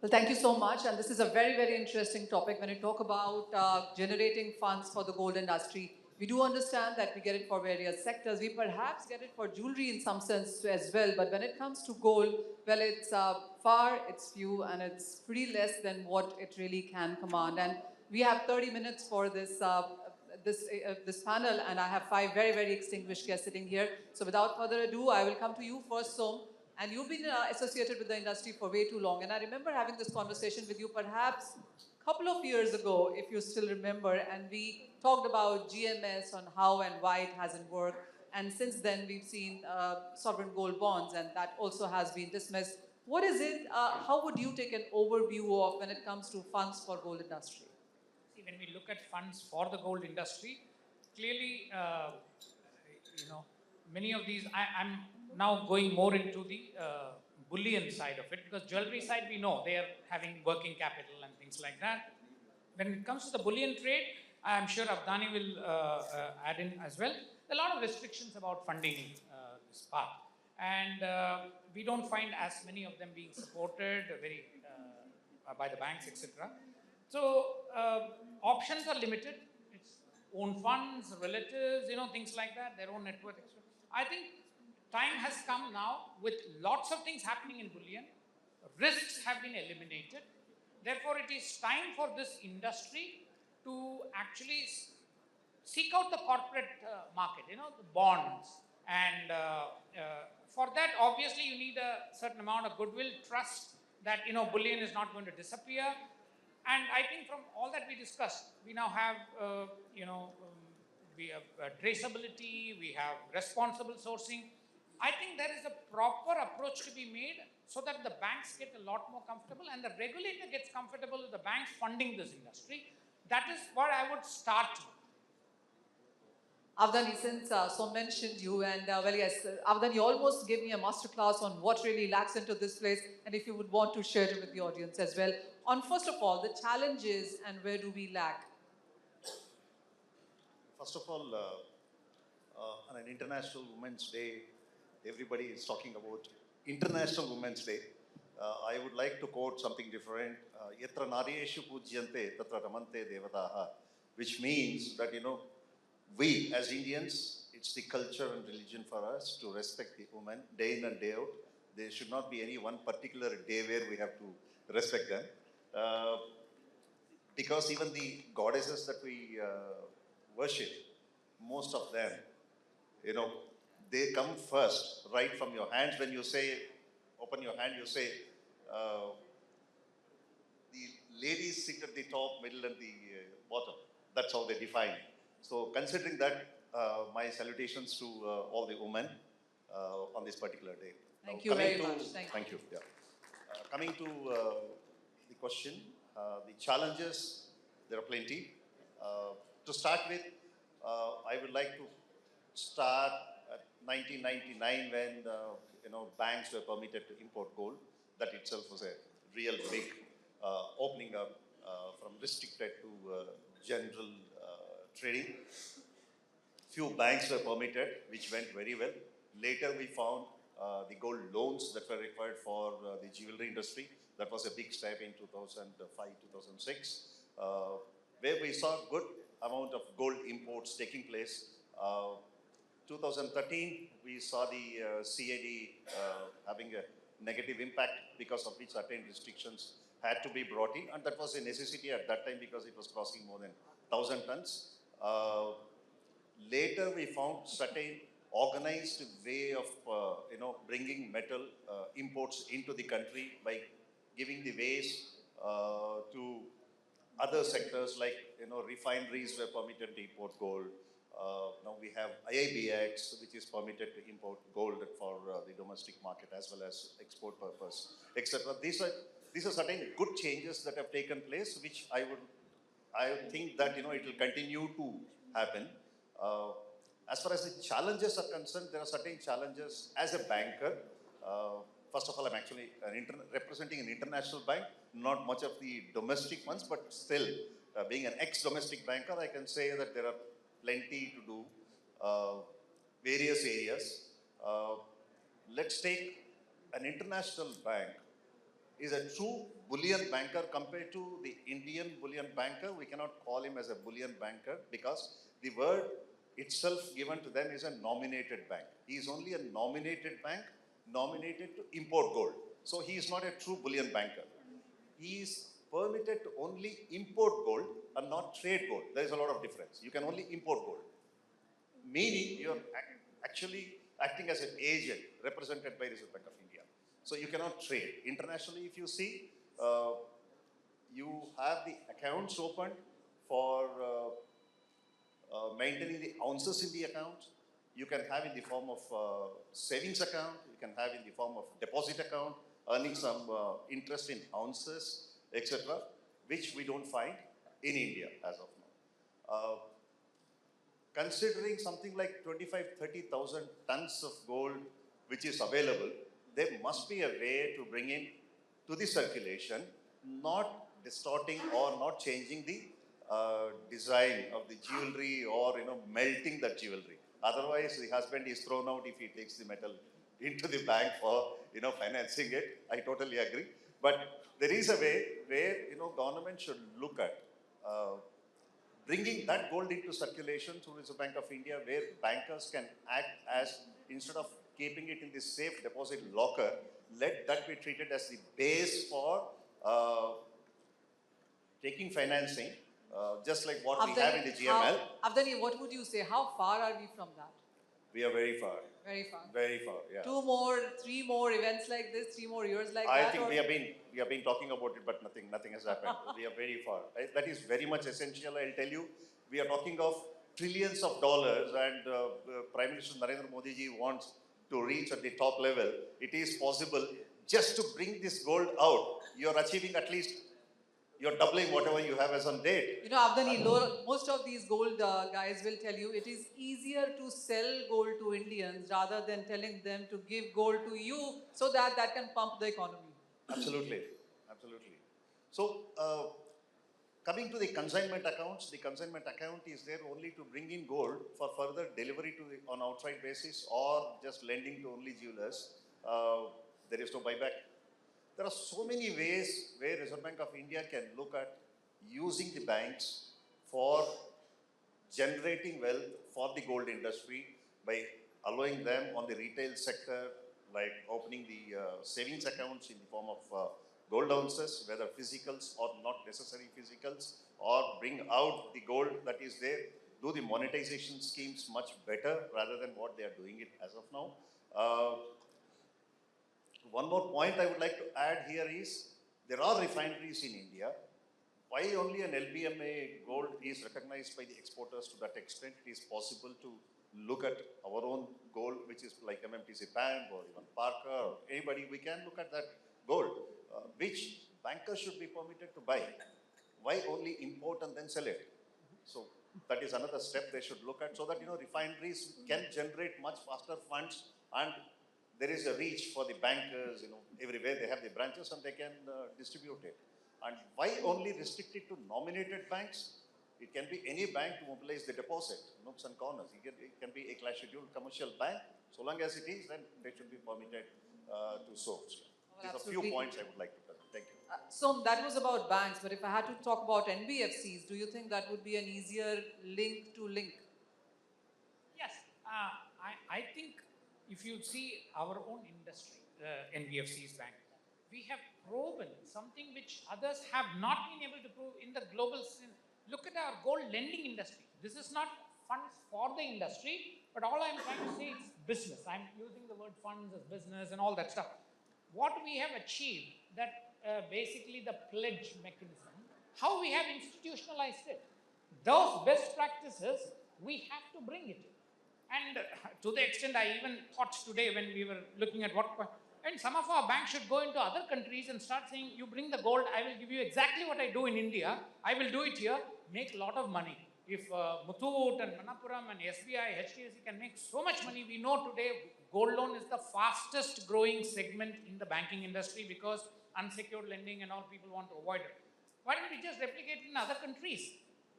Well, thank you so much. And this is a very, very interesting topic. When you talk about generating funds for the gold industry, we do understand that we get it for various sectors. We perhaps get it for jewelry in some sense as well. But when it comes to gold, well, it's far, it's few, and it's pretty less than what it really can command. And we have 30 minutes for this panel, and I have five very, very distinguished guests sitting here. So without further ado, I will come to you first, Som. And you've been associated with the industry for way too long. And I remember having this conversation with you perhaps a couple of years ago, if you still remember. And we talked about GMS on how and why it hasn't worked. And since then, we've seen sovereign gold bonds, and that also has been dismissed. What is it? How would you take an overview of when it comes to funds for gold industry? See, when we look at funds for the gold industry, clearly, many of these, I'm now going more into the bullion side of it, because jewelry side, we know they are having working capital and things like that. When it comes to the bullion trade, I'm sure Avdani will add in as well. There are a lot of restrictions about funding this part. And we don't find as many of them being supported by the banks, etc. So options are limited. It's own funds, relatives, things like that, their own net worth, etc. I think time has come now with lots of things happening in bullion. Risks have been eliminated. Therefore, it is time for this industry to actually seek out the corporate market, the bonds. And for that, obviously, you need a certain amount of goodwill, trust that, bullion is not going to disappear. And I think from all that we discussed, we now have, we have traceability, we have responsible sourcing. I think there is a proper approach to be made so that the banks get a lot more comfortable and the regulator gets comfortable with the banks funding this industry. That is what I would start with. Avdani, since Som mentioned you, and well, yes, Avdani, you almost gave me a masterclass on what really lacks into this place, and if you would want to share it with the audience as well. On first of all, the challenges and where do we lack? First of all, on an International Women's Day, everybody is talking about International Women's Day. I would like to quote something different. Yatra naryeshu pujyante tatra ramante devadaha, which means that, we as Indians, it's the culture and religion for us to respect the women day in and day out. There should not be any one particular day where we have to respect them. Because even the goddesses that we worship, most of them, they come first, right from your hands. When you say, open your hand, you say, the ladies sit at the top, middle, and the bottom. That's how they define. So, considering that, my salutations to all the women on this particular day. Thank you very much. Thank you. Yeah. Coming to the question, the challenges, there are plenty. To start with, I would like to start at 1999 when banks were permitted to import gold. That itself was a real big opening up from restricted to general trading. Few banks were permitted, which went very well. Later, we found the gold loans that were required for the jewelry industry. That was a big step in 2005, 2006, where we saw good amount of gold imports taking place. 2013, we saw the CAD having a negative impact, because of which certain restrictions had to be brought in, and that was a necessity at that time because it was crossing more than 1,000 tons. Later, we found certain organized way of bringing metal imports into the country by giving the ways to other sectors, like refineries were permitted to import gold. Now we have IIBX, which is permitted to import gold for the domestic market as well as export purpose, etc. These are certain good changes that have taken place, which I think that it will continue to happen. As far as the challenges are concerned, there are certain challenges as a banker. First of all, I'm actually representing an international bank, not much of the domestic ones, but still, being an ex-domestic banker, I can say that there are plenty to do, various areas. Let's take an international bank. is a true bullion banker compared to the Indian bullion banker. We cannot call him as a bullion banker because the word itself given to them is a nominated bank. He is only a nominated bank, nominated to import gold. So he is not a true bullion banker. He is permitted to only import gold and not trade gold. There is a lot of difference. You can only import gold, meaning you are actually acting as an agent represented by Reserve Bank of India. So you cannot trade. Internationally, if you see, you have the accounts opened for maintaining the ounces in the account. You can have in the form of savings account. You can have in the form of deposit account, earning some interest in ounces, etc., which we don't find in India as of now. Considering something like 25-30,000 tons of gold which is available, there must be a way to bring in to the circulation, not distorting or not changing the design of the jewelry or melting the jewelry. Otherwise, the husband is thrown out if he takes the metal into the bank for financing it. I totally agree. But there is a way where government should look at bringing that gold into circulation through Reserve Bank of India, where bankers can act as, instead of keeping it in the safe deposit locker, let that be treated as the base for taking financing, just like what we have in the GML. Avdani, what would you say? How far are we from that? We are very far. Very far. Very far, yeah. 2 more, 3 more events like this, 3 more years like I that? think we have been talking about it, but nothing has happened. We are very far. That is very much essential. I'll tell you, we are talking of trillions of dollars, and Prime Minister Narendra Modi ji wants to reach at the top level. It is possible just to bring this gold out. You are achieving at least, you're doubling whatever you have as on date. Avdani, most of these gold guys will tell you it is easier to sell gold to Indians rather than telling them to give gold to you so that can pump the economy. Absolutely, absolutely. So, coming to the consignment accounts, the consignment account is there only to bring in gold for further delivery on outright basis or just lending to only jewelers. There is no buyback. There are so many ways where Reserve Bank of India can look at using the banks for generating wealth for the gold industry by allowing them on the retail sector, like opening the savings accounts in the form of gold ounces, whether physicals or not necessary physicals, or bring out the gold that is there, do the monetization schemes much better rather than what they are doing it as of now. One more point I would like to add here is, there are refineries in India. Why only an LBMA gold is recognized by the exporters to that extent? It is possible to look at our own gold, which is like MMTC Bank or even Parker or anybody. We can look at that gold, which bankers should be permitted to buy. Why only import and then sell it? So that is another step they should look at, so that refineries can generate much faster funds, and there is a reach for the bankers. Everywhere they have the branches and they can distribute it. And why only restrict it to nominated banks? It can be any bank to mobilize the deposit, nooks and corners. It can be a class scheduled commercial bank. So long as it is, then they should be permitted to source. These are a few points I would like to present. Thank you. So that was about banks, but if I had to talk about NBFCs, do you think that would be an easier link to link? Yes, I think if you see our own industry, NBFCs bank, we have proven something which others have not been able to prove in the global scene. Look at our gold lending industry. This is not funds for the industry, but all I'm trying to say is business. I'm using the word funds as business and all that stuff. What we have achieved, that basically the pledge mechanism, how we have institutionalized it. Those best practices, we have to bring it. And to the extent I even thought today when we were looking at and some of our banks should go into other countries and start saying, you bring the gold, I will give you exactly what I do in India, I will do it here, make a lot of money. If Muthoot and Manappuram and SBI, HDFC can make so much money, we know today gold loan is the fastest growing segment in the banking industry because unsecured lending and all, people want to avoid it. Why don't we just replicate it in other countries?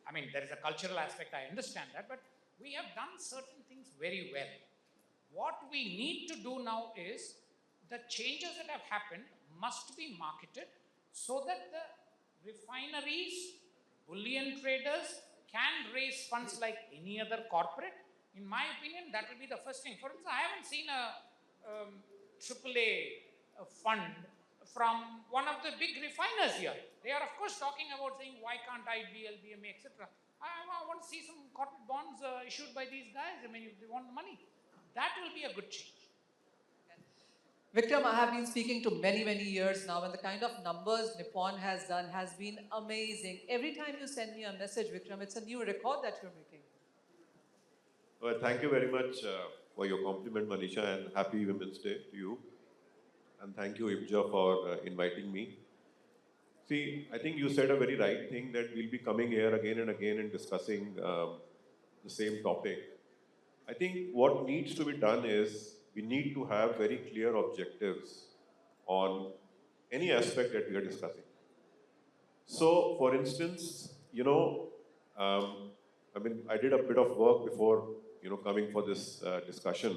I mean, there is a cultural aspect, I understand that, but we have done certain things very well. What we need to do now is, the changes that have happened must be marketed so that the refineries, bullion traders can raise funds like any other corporate. In my opinion, that will be the first thing. For instance, I haven't seen a AAA fund from one of the big refiners here. They are, of course, talking about saying, why can't I be LBMA, etc. I want to see some corporate bonds issued by these guys. I mean, if they want the money, that will be a good change. Vikram, I have been speaking to many, many years now, and the kind of numbers Nippon has done has been amazing. Every time you send me a message, Vikram, it's a new record that you're making. Well, thank you very much for your compliment, Manisha, and happy Women's Day to you. And thank you, IBJA, for inviting me. See, I think you said a very right thing that we'll be coming here again and again and discussing the same topic. I think what needs to be done is we need to have very clear objectives on any aspect that we are discussing. So, for instance, I did a bit of work before, coming for this discussion.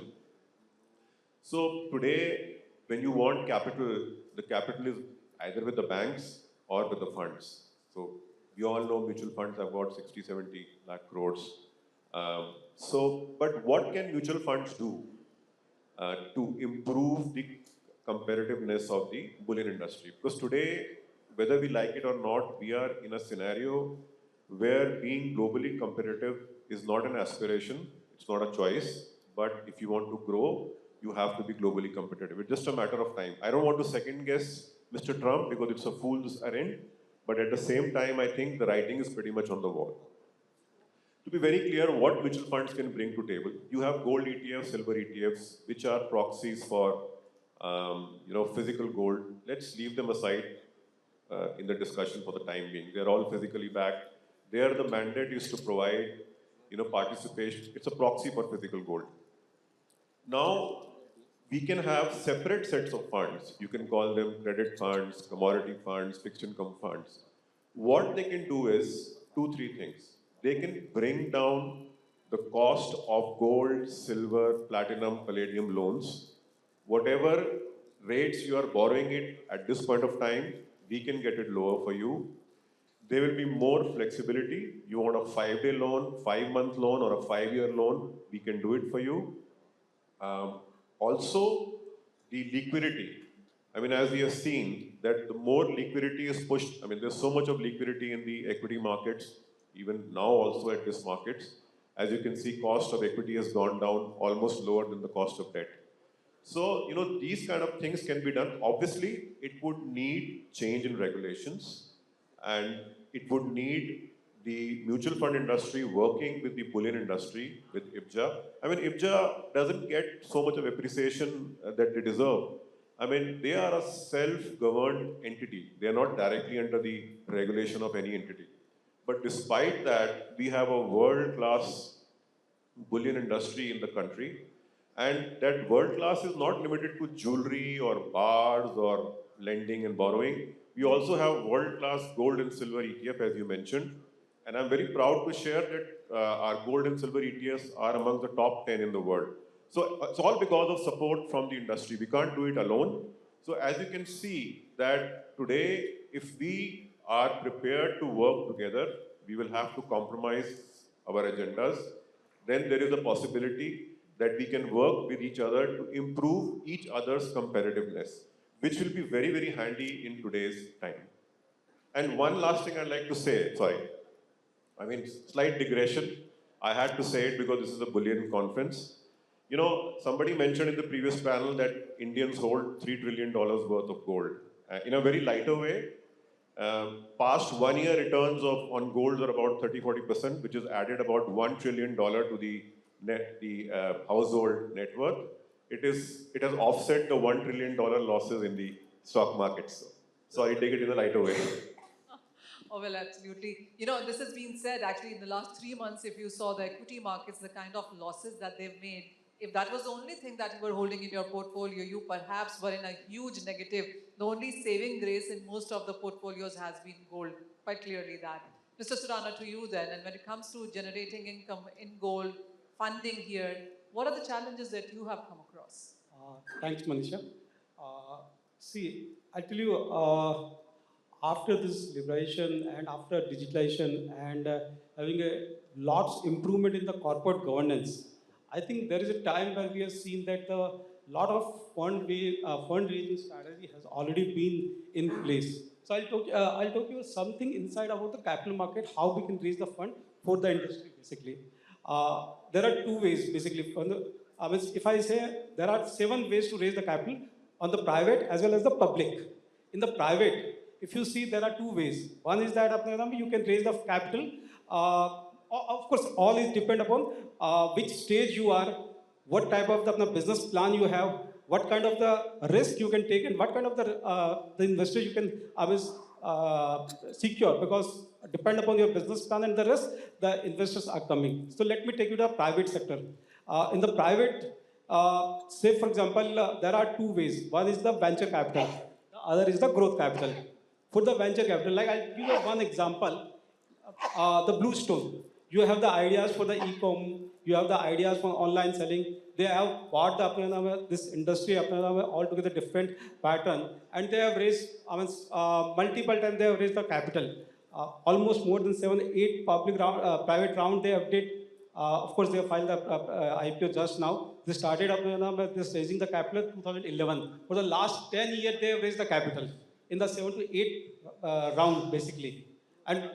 So today, when you want capital, the capital is either with the banks or with the funds. So we all know mutual funds have got 60, 70 lakh crores. But what can mutual funds do to improve the competitiveness of the bullion industry? Because today, whether we like it or not, we are in a scenario where being globally competitive is not an aspiration, it's not a choice, but if you want to grow, you have to be globally competitive. It's just a matter of time. I don't want to second guess Mr. Trump because it's a fool's errand, but at the same time, I think the writing is pretty much on the wall. To be very clear, what mutual funds can bring to table? You have gold ETFs, silver ETFs, which are proxies for physical gold. Let's leave them aside in the discussion for the time being. They're all physically backed. There, the mandate is to provide, participation. It's a proxy for physical gold. Now, we can have separate sets of funds. You can call them credit funds, commodity funds, fixed income funds. What they can do is 2-3 things. They can bring down the cost of gold, silver, platinum, palladium loans. Whatever rates you are borrowing it at this point of time, we can get it lower for you. There will be more flexibility. You want a 5-day loan, 5-month loan, or a 5-year loan, we can do it for you. Also, the liquidity. As we have seen, that the more liquidity is pushed, there's so much of liquidity in the equity markets, even now also at this markets. As you can see, cost of equity has gone down almost lower than the cost of debt. So, these kind of things can be done. Obviously, it would need change in regulations, and it would need the mutual fund industry working with the bullion industry, with IBJA. IBJA doesn't get so much of appreciation that they deserve. They are a self-governed entity. They are not directly under the regulation of any entity. But despite that, we have a world-class bullion industry in the country. And that world-class is not limited to jewelry or bars or lending and borrowing. We also have world-class gold and silver ETF, as you mentioned. And I'm very proud to share that our gold and silver ETFs are among the top 10 in the world. So it's all because of support from the industry. We can't do it alone. So as you can see that today, if we are prepared to work together, we will have to compromise our agendas. Then there is a possibility that we can work with each other to improve each other's competitiveness, which will be very, very handy in today's time. And one last thing I'd like to say, slight digression. I had to say it because this is a bullion conference. Somebody mentioned in the previous panel that Indians hold $3 trillion worth of gold. In a very lighter way, past 1 year returns on gold are about 30-40%, which has added about $1 trillion to the household net worth. It has offset the $1 trillion losses in the stock markets. So I take it in a lighter way. Oh, well, absolutely. This has been said actually in the last 3 months. If you saw the equity markets, the kind of losses that they've made, if that was the only thing that you were holding in your portfolio, you perhaps were in a huge negative. The only saving grace in most of the portfolios has been gold, quite clearly that. Mr. Surana, to you then, and when it comes to generating income in gold, funding here, what are the challenges that you have come across? Thanks, Manisha. See, I tell you, after this liberation and after digitalization and having a lots improvement in the corporate governance, I think there is a time where we have seen that a lot of fundraising strategy has already been in place. So I'll talk you something inside about the capital market, how we can raise the fund for the industry basically. There are two ways basically. If I say there are 7 ways to raise the capital on the private as well as the public. In the private, if you see there are 2 ways. One is that you can raise the capital. Of course, all is depend upon which stage you are, what type of the business plan you have, what kind of the risk you can take, and what kind of the investor you can secure. Because depend upon your business plan and the risk, the investors are coming. So let me take you to the private sector. In the private, say for example, there are 2 ways. One is the venture capital, the other is the growth capital. For the venture capital, like I'll give you one example, the Blue Stone. You have the ideas for the e-com, you have the ideas for online selling. They have bought this industry altogether different pattern, and they have raised multiple times. They have raised the capital, almost more than 7, 8 private round they have did. Of course, they have filed the IPO just now. They started this raising the capital in 2011. For the last 10 years, they have raised the capital in the 7 to 8 round basically. And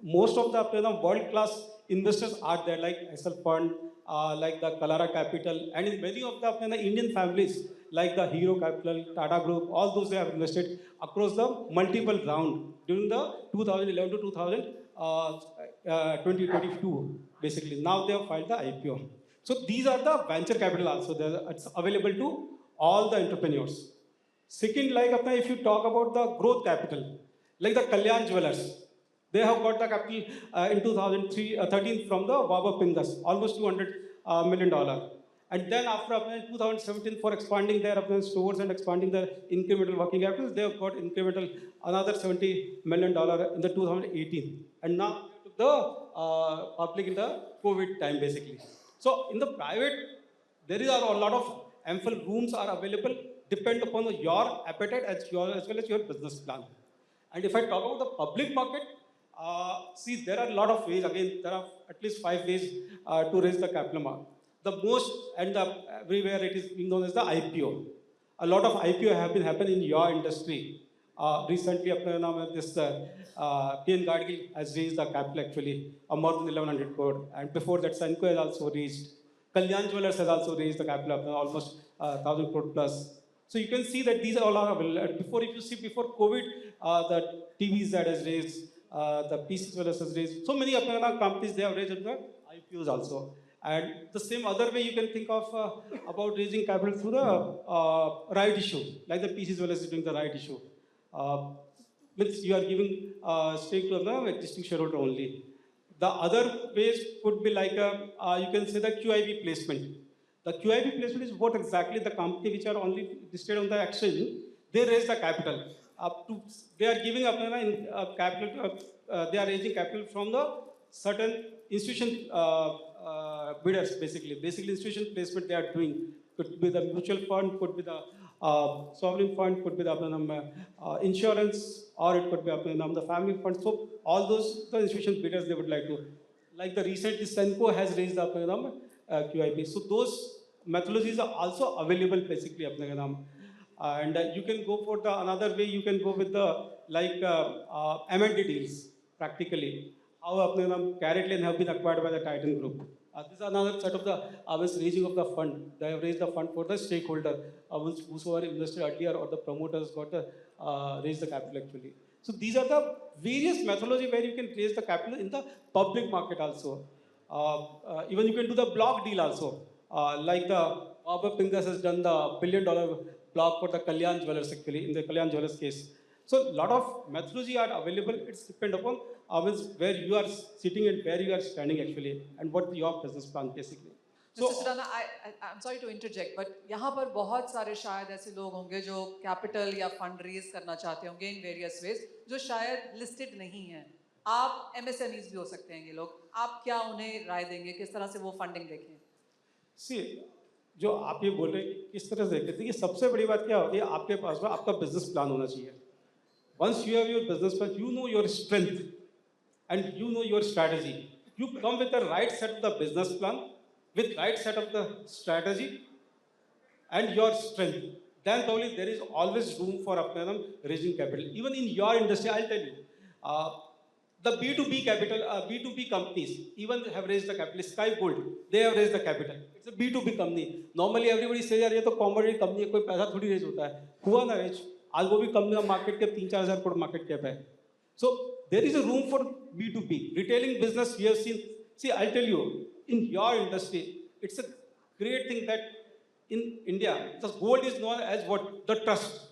most of the world-class investors are there, like SL Fund, like the Kalara Capital, and in many of the Indian families, like the Hero Capital, Tata Group, all those they have invested across the multiple round during the 2011 to 2022, basically. Now they have filed the IPO. So these are the venture capital also. It's available to all the entrepreneurs. Second, like if you talk about the growth capital, like the Kalyan Jewelers, they have got the capital in 2013 from the Baba Pingas, almost $200 million. And then after 2017, for expanding their stores and expanding their incremental working capital, they have got incremental another $70 million in the 2018. And now they took the public in the COVID time, basically. So in the private, there are a lot of ample rooms are available, depend upon your appetite as well as your business plan. And if I talk about the public market, see, there are a lot of ways. Again, there are at least 5 ways to raise the capital market. The most and everywhere it is being known as the IPO. A lot of IPO have been happening in your industry. Recently, this PN Gadgil has raised the capital actually of more than 1100 crore. And before that, Senco has also raised. Kalyan Jewelers has also raised the capital of almost 1000 crore plus. So you can see that these are all available. Before, if you see before COVID, the TVs that has raised, the PCs has raised. So many companies they have raised the IPOs also. And the same other way you can think of about raising capital through the right issue, like the PCs is doing the right issue. Means you are giving stake to the existing shareholder only. The other ways could be like you can say the QIB placement. The QIB placement is what exactly the company which are only listed on the exchange, they raise the capital. They are giving up capital, they are raising capital from the certain institution bidders, basically. Basically, institution placement they are doing. Could be the mutual fund, could be the sovereign fund, could be the insurance, or it could be the family fund. So all those the institution bidders they would like to, like the recently Senco has raised the QIP. So those methodologies are also available basically. And you can go for the another way. You can go with the like M&A deals practically. How CaratLane have been acquired by the Titan Group. This is another set of the raising of the fund. They have raised the fund for the stakeholder, whosoever invested earlier or the promoters got the raise the capital actually. So these are the various methodology where you can raise the capital in the public market also. Even you can do the block deal also. Like the Baba Pingas has done the $1 billion block for the Kalyan Jewelers actually, in the Kalyan Jewelers case. So a lot of methodology are available. It's depend upon where you are sitting and where you are standing actually, and what your business plan basically. Mr. Surana, I'm sorry to interject, but यहाँ पर बहुत सारे शायद ऐसे लोग होंगे जो capital या फंड रेज करना चाहते होंगे इन वेरियस वेज जो शायद लिस्टेड नहीं हैं. आप MSMEs भी हो सकते हैं ये लोग. आप क्या उन्हें राय देंगे किस तरह से वो फंडिंग देखें? See, जो आप ये बोल रहे हैं कि किस तरह से देखिए सबसे बड़ी बात क्या होती है आपके पास में आपका बिजनेस प्लान होना चाहिए. Once you have your business plan, you know your strength and you know your strategy. You come with the right set of the business plan, with right set of the strategy and your strength. Then probably there is always room for raising capital. Even in your industry, I'll tell you, uh, the B2B capital, B2B companies even have raised the capital. Sky Gold, they have raised the capital. It's a B2B company. Normally everybody says यार ये तो commodity company है कोई पैसा थोड़ी raise होता है. हुआ ना raise. आज वो भी company market cap 3-4 crore market cap है. So there is a room for B2B. Retailing business we have seen. See, I'll tell you, in your industry, it's a great thing that in India, the gold is known as what? The trust.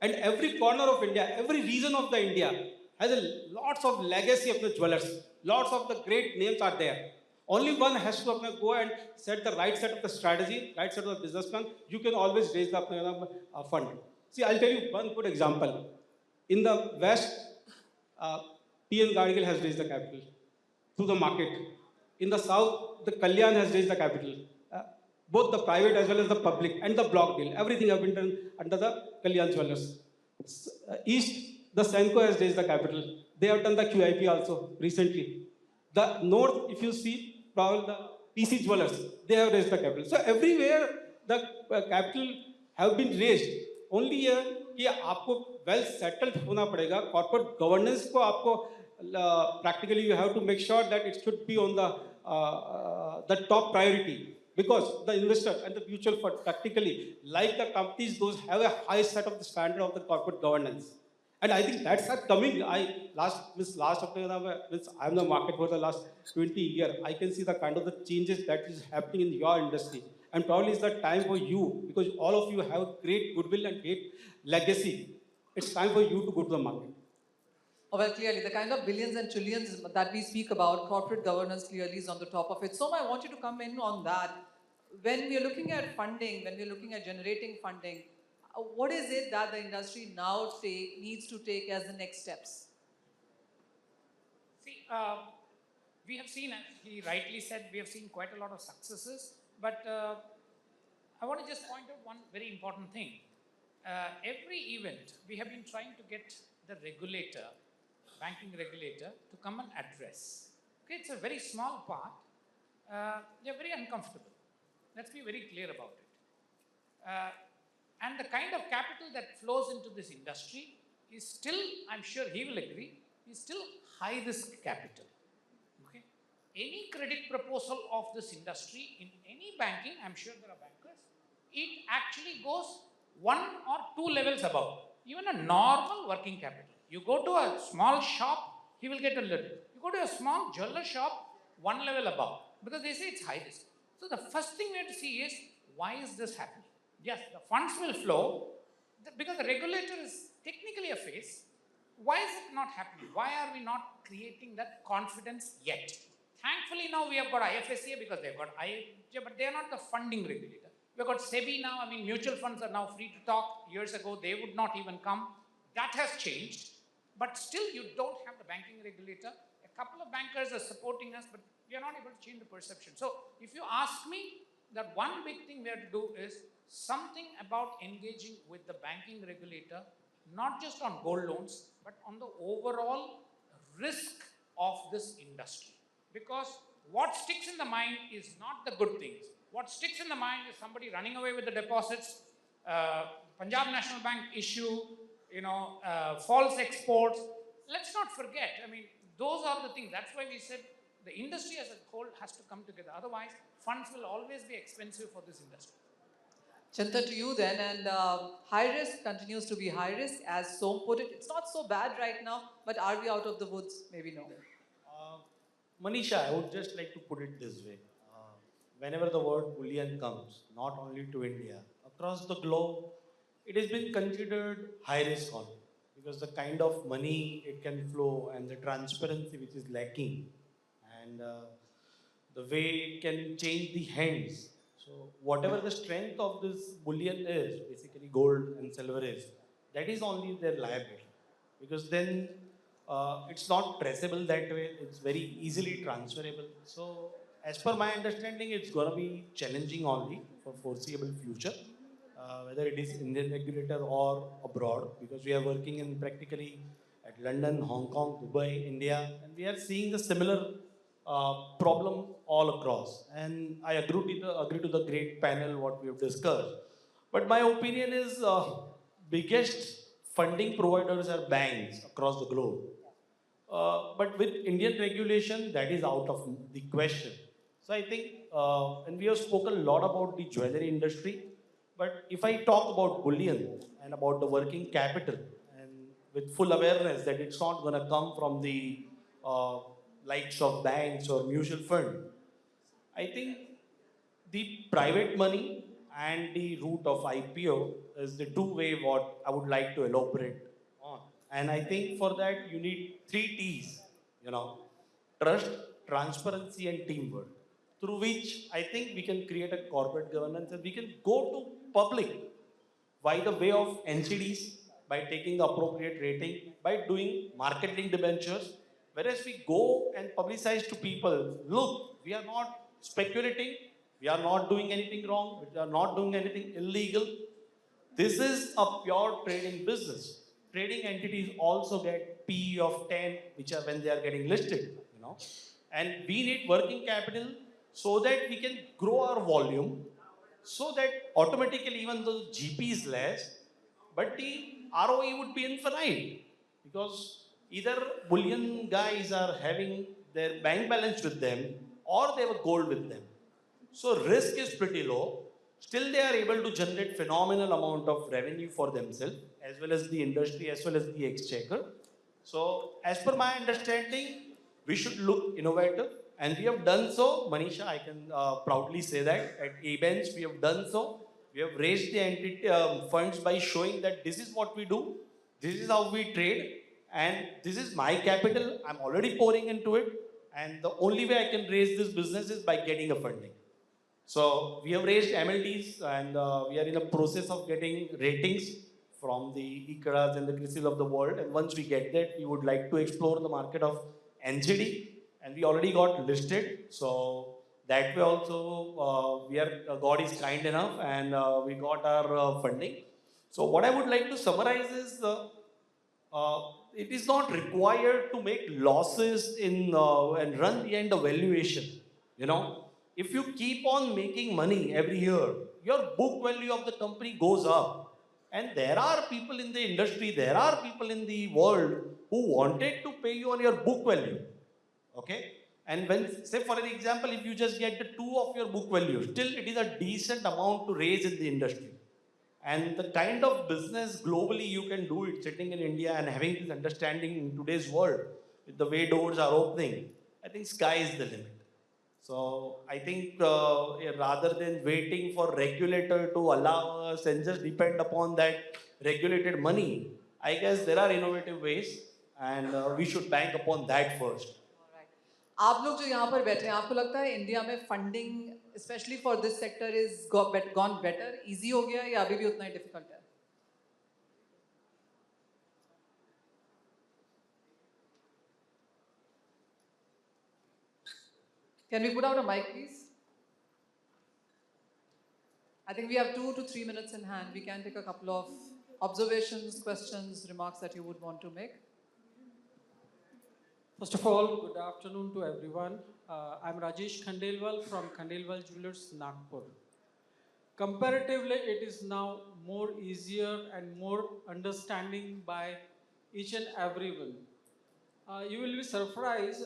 And every corner of India, every region of the India has a lots of legacy of the jewelers. Lots of the great names are there. Only one has to go and set the right set of the strategy, right set of the business plan. You can always raise the fund. See, I'll tell you one good example. In the West, P.N. Gadgil has raised the capital through the market. In the South, the Kalyan has raised the capital. Both the private as well as the public and the block deal. Everything have been done under the Kalyan Jewellers. East, the Senco has raised the capital. They have done the QIP also recently. The North, if you see, probably the PC Jewellers, they have raised the capital. So everywhere the capital have been raised. Only here कि आपको well settled होना पड़ेगा. Corporate governance को आपको practically you have to make sure that it should be on the top priority. Because the investor and the mutual fund practically, like the companies, those have a high set of the standard of the corporate governance. And I think that's coming. I'm the market for the last 20 years. I can see the kind of the changes that is happening in your industry. And probably it's the time for you, because all of you have great goodwill and great legacy. It's time for you to go to the market. Oh, well, clearly, the kind of billions and trillions that we speak about, corporate governance clearly is on the top of it. So, I want you to come in on that. When we are looking at funding, when we are looking at generating funding, what is it that the industry now needs to take as the next steps? See, we have seen, as he rightly said, we have seen quite a lot of successes. But I want to just point out one very important thing. Every event, we have been trying to get the regulator, banking regulator, to come and address. Okay, it's a very small part. They're very uncomfortable. Let's be very clear about it. And the kind of capital that flows into this industry is still, I'm sure he will agree, is still high risk capital. Okay? Any credit proposal of this industry in any banking, I'm sure there are bankers, it actually goes 1 or 2 levels above. Even a normal working capital. You go to a small shop, he will get a little. You go to a small jeweler shop, 1 level above. Because they say it's high risk. So the first thing we have to see is, why is this happening? Yes, the funds will flow, because the regulator is technically a face. Why is it not happening? Why are we not creating that confidence yet? Thankfully now we have got IFSCA because they've got IFJ, but they are not the funding regulator. We've got SEBI now. I mean, mutual funds are now free to talk. Years ago, they would not even come. That has changed. But still, you don't have the banking regulator. A couple of bankers are supporting us, but we are not able to change the perception. So, if you ask me, that one big thing we have to do is something about engaging with the banking regulator, not just on gold loans, but on the overall risk of this industry. Because what sticks in the mind is not the good things. What sticks in the mind is somebody running away with the deposits, Punjab National Bank issue, false exports. Let's not forget, I mean, those are the things. That's why we said the industry as a whole has to come together. Otherwise, funds will always be expensive for this industry. Chintan, to you then, and high risk continues to be high risk, as Som put it. It's not so bad right now, but are we out of the woods? Maybe no. Manisha, I would just like to put it this way. Whenever the word bullion comes, not only to India, across the globe, it has been considered high risk only, because the kind of money it can flow and the transparency which is lacking, and the way it can change the hands. So whatever the strength of this bullion is, basically gold and silver is, that is only their liability, because then it's not traceable that way. It's very easily transferable. So as per my understanding, it's going to be challenging only for foreseeable future, whether it is Indian regulator or abroad, because we are working in practically at London, Hong Kong, Dubai, India, and we are seeing the similar problem all across. And I agree to the great panel what we have discussed. But my opinion is biggest funding providers are banks across the globe. But with Indian regulation, that is out of the question. So I think, and we have spoken a lot about the jewelry industry, but if I talk about bullion and about the working capital, and with full awareness that it's not going to come from the uh, likes of banks or mutual fund, I think the private money and the route of IPO is the two way what I would like to elaborate on. And I think for that you need three T's, you know, trust, transparency, and teamwork, through which I think we can create a corporate governance and we can go to public by the way of NCDs, by taking the appropriate rating, by doing marketing debentures. Whereas we go and publicize to people, look, we are not speculating, we are not doing anything wrong, we are not doing anything illegal. This is a pure trading business. Trading entities also get PE of 10, which are when they are getting listed, you know. And we need working capital so that we can grow our volume, so that automatically even though the GP is less, but the ROE would be infinite, because either bullion guys are having their bank balance with them or they have a gold with them. So risk is pretty low. Still, they are able to generate phenomenal amount of revenue for themselves, as well as the industry, as well as the exchequer. So, as per my understanding, we should look innovative, and we have done so. Manisha, I can proudly say that at ABench we have done so. We have raised the entity funds by showing that this is what we do, this is how we trade, and this is my capital. I'm already pouring into it, and the only way I can raise this business is by getting a funding. So we have raised MLDs, and we are in a process of getting ratings from the ICRAs and the CRISIL of the world. And once we get that, we would like to explore the market of NCD, and we already got listed. So that way also, we are God is kind enough, and we got our funding. So what I would like to summarize is it is not required to make losses in and run behind the valuation. You know, if you keep on making money every year, your book value of the company goes up. And there are people in the industry, there are people in the world who wanted to pay you on your book value. Okay? And when, say for an example, if you just get the two of your book value, still it is a decent amount to raise in the industry. And the kind of business globally you can do it sitting in India and having this understanding in today's world, with the way doors are opening, I think sky is the limit. So I think rather than waiting for regulator to allow us and just depend upon that regulated money, I guess there are innovative ways, and we should bank upon that first. आप लोग जो यहाँ पर बैठे हैं, आपको लगता है इंडिया में funding specially for this sector is gone better, easy हो गया या अभी भी उतना ही डिफिकल्ट है? Can we put out a mic, please? I think we have 2 to 3 minutes in hand. We can take a couple of observations, questions, remarks that you would want to make. First of all, good afternoon to everyone. I'm Rajesh Khandelwal from Khandelwal Jewelers, Nagpur. Comparatively, it is now more easier and more understanding by each and everyone. You will be surprised,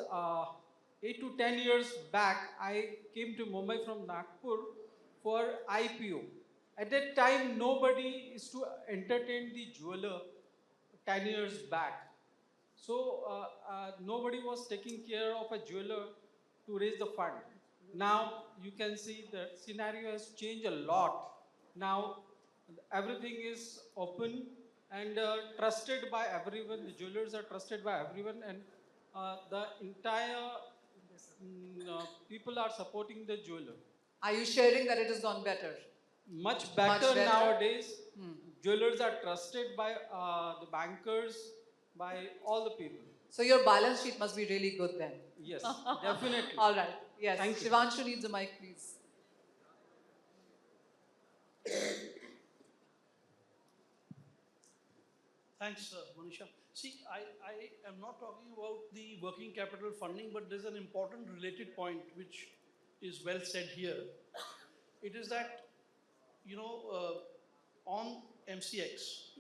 8 to 10 years back, I came to Mumbai from Nagpur for IPO. At that time, nobody used to entertain the jeweler 10 years back. So nobody was taking care of a jeweler to raise the fund. Now you can see the scenario has changed a lot. Now everything is open and trusted by everyone. The jewelers are trusted by everyone, and the entire people are supporting the jeweler. Are you sharing that it has gone better? Much better better? nowadays. Jewelers are trusted by the bankers, by all the people. So your balance sheet must be really good then. Yes, definitely. All right. Yes. Thank you. Shivanshu needs a mic, please. Thanks, Manisha. See, I am not talking about the working capital funding, but there's an important related point which is well said here. It is that, on MCX,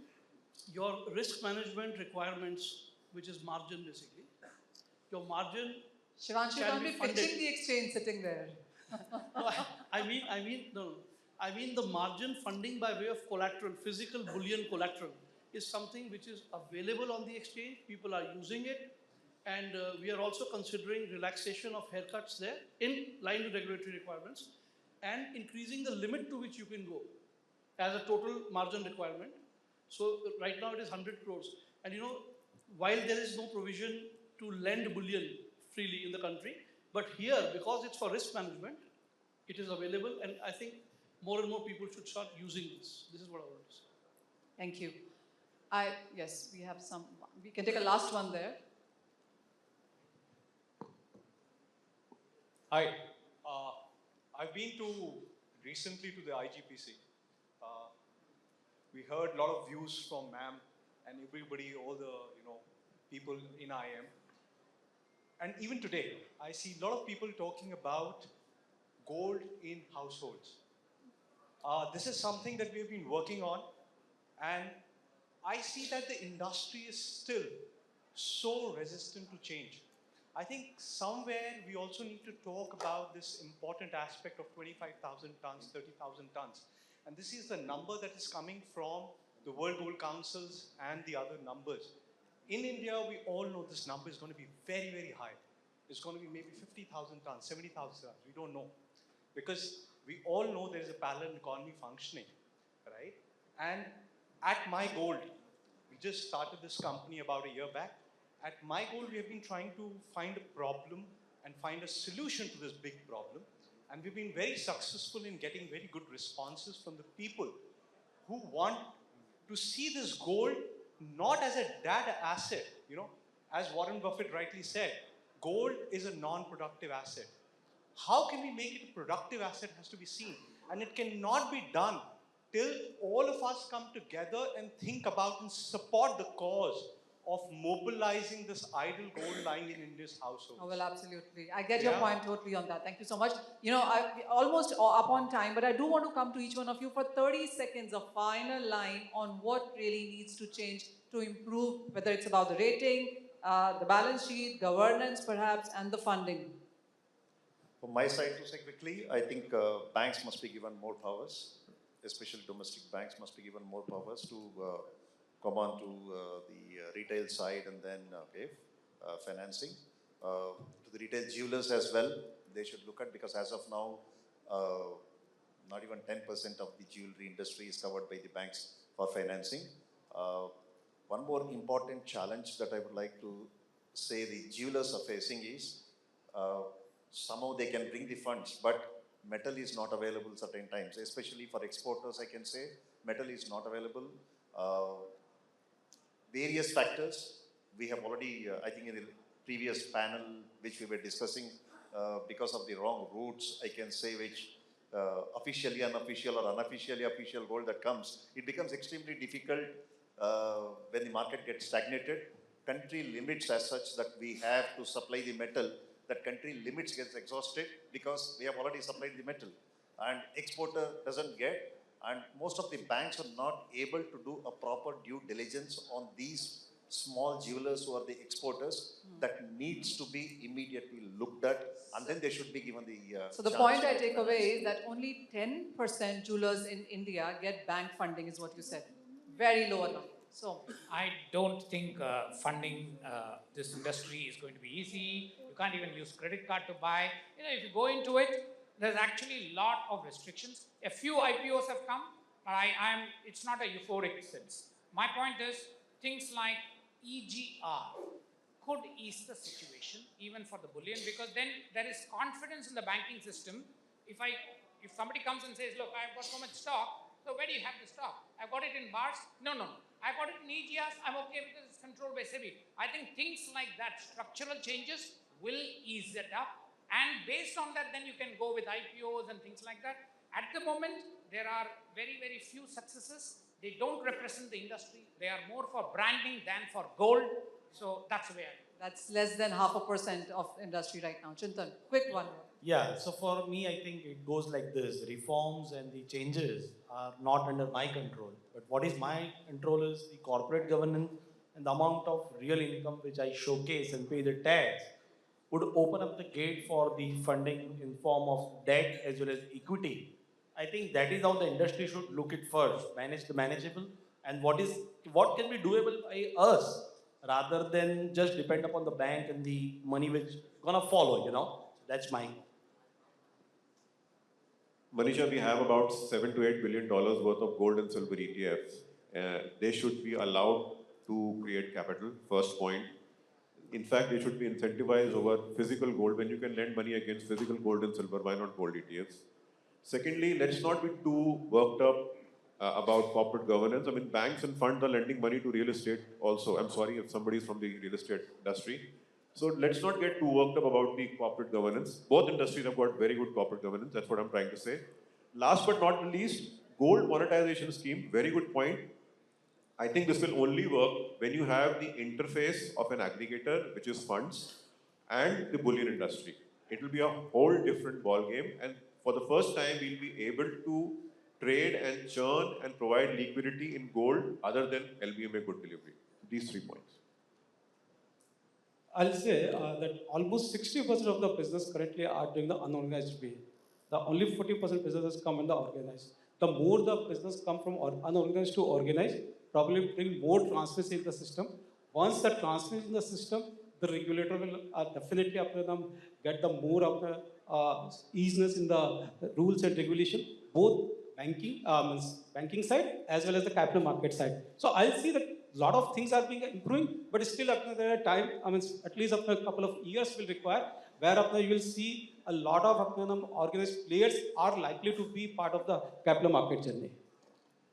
your risk management requirements, which is margin basically, your margin Shivanshu, can can't be be funded. pitching the exchange sitting there. No, I mean the margin funding by way of collateral, physical bullion collateral, is something which is available on the exchange. People are using it, and we are also considering relaxation of haircuts there in line with regulatory requirements, and increasing the limit to which you can go as a total margin requirement. So right now it is 100 crores, and while there is no provision to lend bullion freely in the country, but here, because it's for risk management, it is available, and I think more and more people should start using this. This is what I want to say. Thank you. Yes, we have some. We can take a last one there. Hi, I've been recently to the IGPC. We heard a lot of views from ma'am and everybody, all the people in IM. And even today, I see a lot of people talking about gold in households. This is something that we've been working on, and I see that the industry is still so resistant to change. I think somewhere we also need to talk about this important aspect of 25,000 tons, 30,000 tons. And this is the number that is coming from the World Gold Councils and the other numbers. In India, we all know this number is going to be very, very high. It's going to be maybe 50,000 tons, 70,000 tons. We don't know. Because we all know there is a parallel economy functioning, right? And at My Gold, we just started this company about a year back. At My Gold, we have been trying to find a problem and find a solution to this big problem. And we've been very successful in getting very good responses from the people who want to see this gold not as a dead asset. As Warren Buffett rightly said, gold is a non-productive asset. How can we make it a productive asset has to be seen. And it cannot be done till all of us come together and think about and support the cause of mobilizing this idle gold lying in India's households. Oh, well, absolutely. I get your Yeah. point totally on that. Thank you so much. We almost up on time, but I do want to come to each one of you for 30 seconds, a final line on what really needs to change to improve, whether it's about the rating, the balance sheet, governance perhaps, and the funding. From my side to say quickly, I think banks must be given more powers, especially domestic banks must be given more powers to come on to the retail side and then give financing. To the retail jewelers as well, they should look at, because as of now, not even 10% of the jewelry industry is covered by the banks for financing. One more important challenge that I would like to say the jewelers are facing is somehow they can bring the funds, but metal is not available certain times, especially for exporters, I can say, metal is not available. Various factors, we have already, I think in the previous panel, which we were discussing, because of the wrong routes, I can say, which officially unofficial or unofficially official gold that comes, it becomes extremely difficult when the market gets stagnated. Country limits as such that we have to supply the metal, that country limits gets exhausted because we have already supplied the metal and exporter doesn't get, and most of the banks are not able to do a proper due diligence on these small jewelers who are the exporters. That needs to be immediately looked at, and then they should be given the So the chance point to- I take away is that only 10% jewelers in India get bank funding, is what you said. Very low number. So I don't think funding this industry is going to be easy. You can't even use credit card to buy. If you go into it, there's actually a lot of restrictions. A few IPOs have come, but it's not a euphoric sense. My point is, things like EGR could ease the situation, even for the bullion, because then there is confidence in the banking system. If somebody comes and says, look, I've got so much stock, so where do you have the stock? I've got it in bars? No. I've got it in EGRs, I'm okay because it's controlled by SEBI. I think things like that, structural changes will ease it up. And based on that, then you can go with IPOs and things like that. At the moment, there are very, very few successes. They don't represent the industry. They are more for branding than for gold. So that's the way I look. That's less than 0.5% of industry right now. Chintan, quick one. Yeah, so for me, I think it goes like this. Reforms and the changes are not under my control. But what is my control is the corporate governance and the amount of real income which I showcase and pay the tax would open up the gate for the funding in form of debt as well as equity. I think that is how the industry should look at first, manage the manageable and what can be doable by us rather than just depend upon the bank and the money which gonna follow, you know. That's my Manisha, we have about $7 to $8 billion worth of gold and silver ETFs. They should be allowed to create capital, first point. In fact, they should be incentivized over physical gold. When you can lend money against physical gold and silver, why not gold ETFs? Secondly, let's not be too worked up about corporate governance. I mean, banks and funds are lending money to real estate also. I'm sorry if somebody's from the real estate industry. So let's not get too worked up about the corporate governance. Both industries have got very good corporate governance. That's what I'm trying to say. Last but not the least, gold monetization scheme, very good point. I think this will only work when you have the interface of an aggregator, which is funds, and the bullion industry. It will be a whole different ball game, and for the first time, we'll be able to trade and churn and provide liquidity in gold other than LBMA good delivery. These 3 points. I'll say that almost 60% of the business currently are doing the unorganized way. The only 40% businesses come in the organized. The more the business come from unorganized to organized, probably bring more transparency in the system. Once the transparency in the system, the regulator will definitely get the more of the easiness in the rules and regulation, both banking side as well as the capital market side. So I'll see that a lot of things are being improving, but still there are time, at least after a couple of years will require, where you will see a lot of organized players are likely to be part of the capital market journey.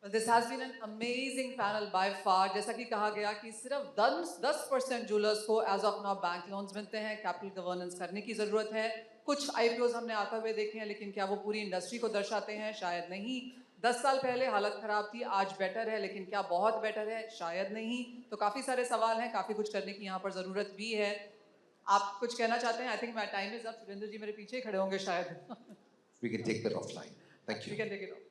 Well, this has been an amazing panel by far. जैसा कि कहा गया कि सिर्फ 10% jewellers को as of now bank loans मिलते हैं, capital governance करने की ज़रूरत है. कुछ IPOs हमने आते हुए देखे हैं, लेकिन क्या वो पूरी इंडस्ट्री को दर्शाते हैं? शायद नहीं. 10 साल पहले हालत खराब थी, आज बेटर है, लेकिन क्या बहुत बेटर है? शायद नहीं. तो काफ़ी सारे सवाल हैं, काफ़ी कुछ करने की यहाँ पर ज़रूरत भी है. आप कुछ कहना चाहते हैं? I think my time is up. Surendra जी मेरे पीछे ही खड़े होंगे शायद. We can take that offline. Thank you. We can take it off.